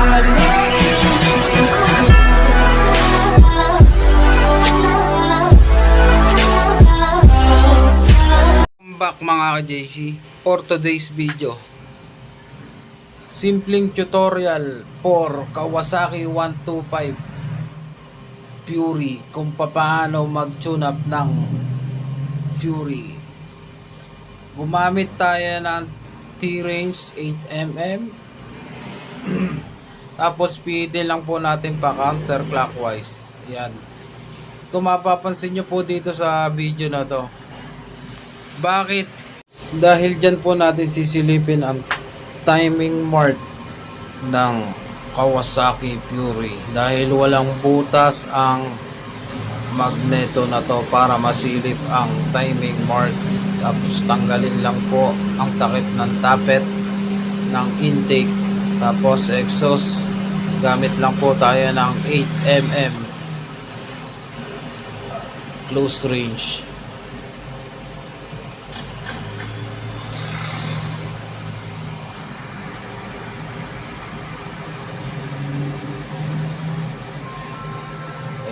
Back mga ka-JC for today's video, simpleng tutorial for Kawasaki 125 Fury kung paano mag-tune up ng Fury. Gumamit tayo ng T-Range 8mm tapos pilitin lang po natin pa counterclockwise. Yan, kung mapapansin nyo po dito sa video na to. Bakit? Dahil dyan po natin sisilipin ang timing mark ng Kawasaki Fury. Dahil walang butas ang magneto na to para masilip ang timing mark. Tapos tanggalin lang po ang takip ng tappet ng intake. Tapos exhaust, gamit lang po tayo ng 8mm close range.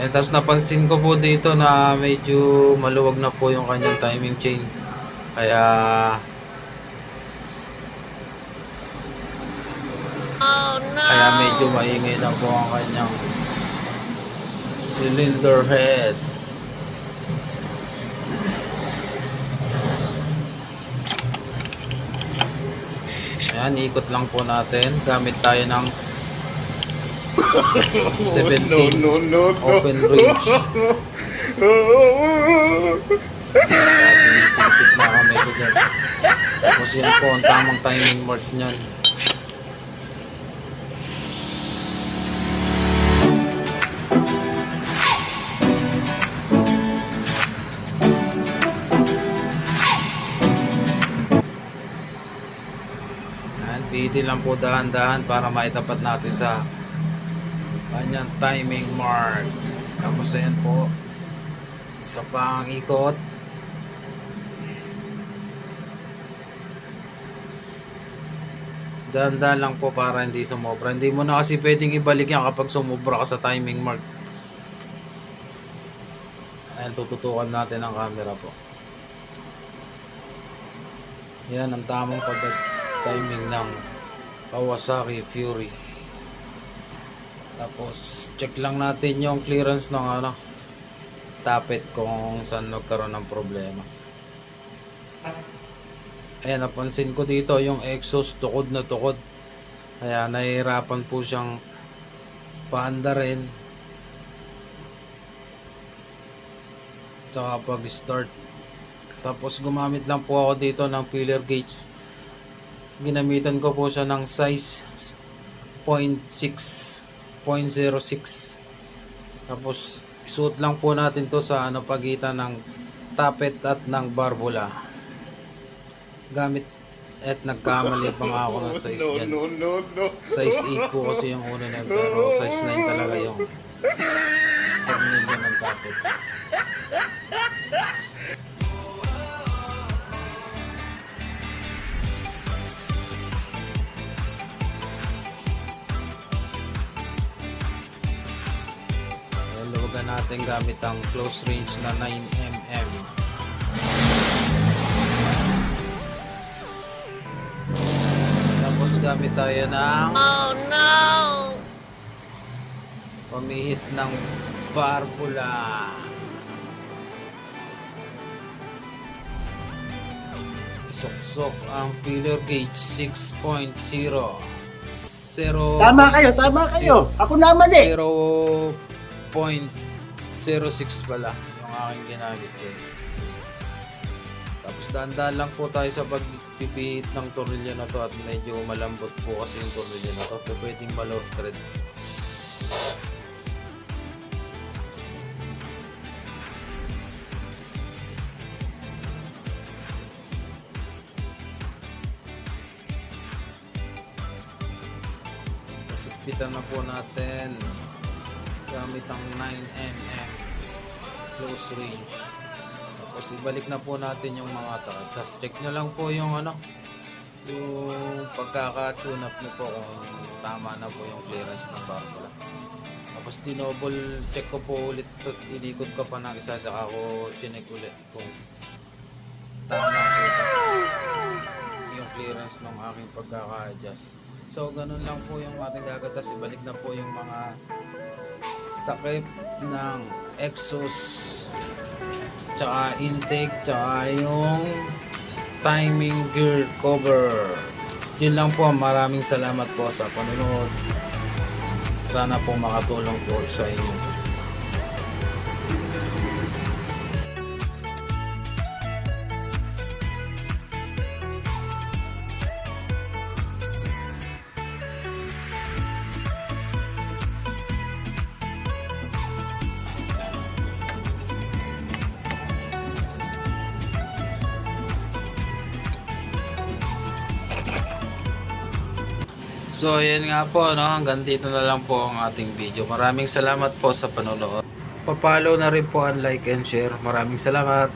Tapos napansin ko po dito na medyo maluwag na po yung kanyang timing chain. Kaya medyo maingay na po ang kanyang cylinder head. Ayan, ikot lang po natin. Gamit tayo ng 17 open range. Pinipit na kami ko dyan. Tapos yan po ang tamang timing mark nyan. Pilitin lang po dahan-dahan para maitapat natin sa kanyang timing mark. Tapos ayan po, sa pangikot. Dahan-dahan lang po para hindi sumobra. Hindi mo na kasi pwedeng ibalik yan kapag sumobra ka sa timing mark. Ayan, tututukan natin ang camera po. Yan ang tamang pag-timing ng Kawasaki Fury. Tapos check lang natin yung clearance ng tappet kung saan nagkaroon ng problema. Ayan, napansin ko dito yung exhaust tukod na tukod. Kaya nahihirapan po siyang paandarin tsaka pag start. Tapos gumamit lang po ako dito ng filler gauge. Ginamitan ko po siya ng size 0.06. Tapos isuot lang po natin to sa pagitan ng tappet at ng barbula. Gamit at nagkamali pa nga ako ng size yan. Size 8 po kasi yung una na, pero size 9 talaga yung tornilyo ng tappet. Luwagan natin gamit ang close range na 9mm. Tapos gamit tayo ng pamihit ng barbula. Isuksok ang filler gauge 6.0. Tama kayo. Ako naman eh. 0.06 pala yung aking ginamit din. Tapos dahan-dahan lang po tayo sa pagpipihit ng tornilyo na to at medyo malambot po kasi yung tornilyo na to. So pwedeng ma-lost thread. Pitan na po natin gamit ang 9mm close range. Tapos ibalik na po natin yung mga takip. Tapos check nyo lang po yung yung pagkaka-tune up nyo po kung tama na po yung clearance ng barbara. Tapos dinouble check ko po ulit, inikot ko pa ng isa, saka ako chinek ulit kung tama po yung clearance ng aking pagkaka-adjust. So ganun lang po yung ating gagatas. Ibalik na po yung mga takip ng exhaust, tsaka intake, tsaka yung timing gear cover. Yun lang po. Maraming salamat po sa panonood. Sana po makatulong po sa inyo. So ayan nga po, no? Hanggang dito na lang po ang ating video. Maraming salamat po sa panonood. Pa-follow na rin po ang like and share. Maraming salamat.